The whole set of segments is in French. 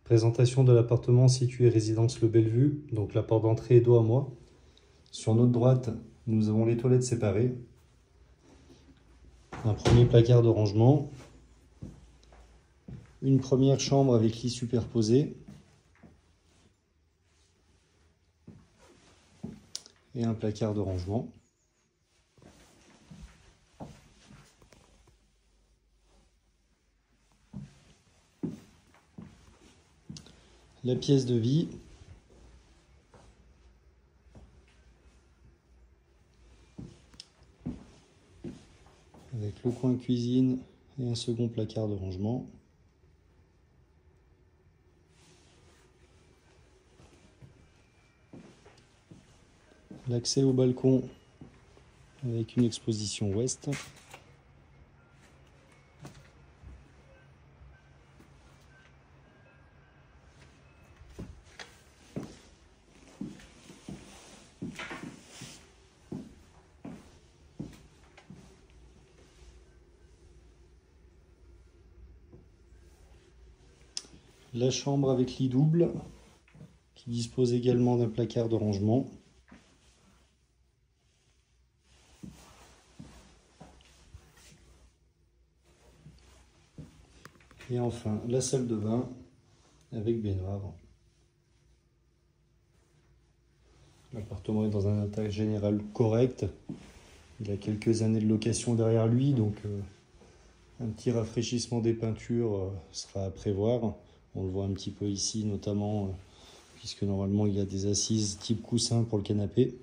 Présentation de l'appartement situé résidence Le Bellevue, donc la porte d'entrée est dos à moi. Sur notre droite, nous avons les toilettes séparées. Un premier placard de rangement. Une première chambre avec lit superposé. Et un placard de rangement. La pièce de vie. Avec le coin cuisine et un second placard de rangement. L'accès au balcon avec une exposition ouest. La chambre avec lit double qui dispose également d'un placard de rangement. Et enfin la salle de bain avec baignoire. L'appartement est dans un état général correct. Il a quelques années de location derrière lui, donc un petit rafraîchissement des peintures sera à prévoir. On le voit un petit peu ici notamment, puisque normalement il y a des assises type coussin pour le canapé.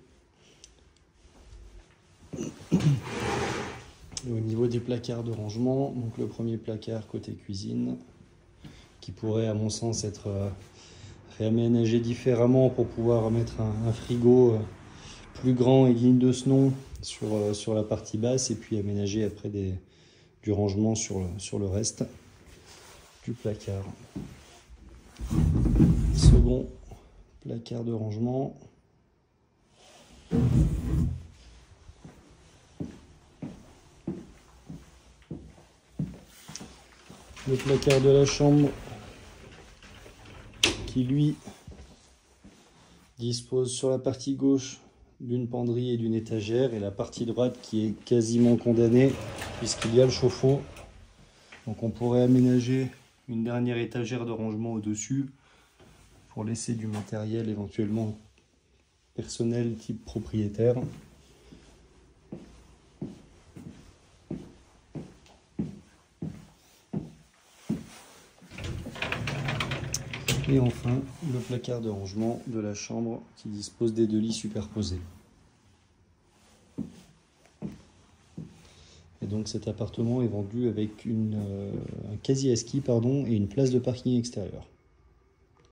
Et au niveau des placards de rangement, donc le premier placard côté cuisine, qui pourrait à mon sens être réaménagé différemment pour pouvoir mettre un frigo plus grand et digne de ce nom sur la partie basse, et puis aménager après du rangement sur le reste du placard. Second placard de rangement. Le placard de la chambre qui lui dispose sur la partie gauche d'une penderie et d'une étagère, et la partie droite qui est quasiment condamnée puisqu'il y a le chauffe-eau. Donc on pourrait aménager une dernière étagère de rangement au-dessus pour laisser du matériel éventuellement personnel type propriétaire. Et enfin, le placard de rangement de la chambre qui dispose des deux lits superposés. Et donc cet appartement est vendu avec un casier à ski et une place de parking extérieur.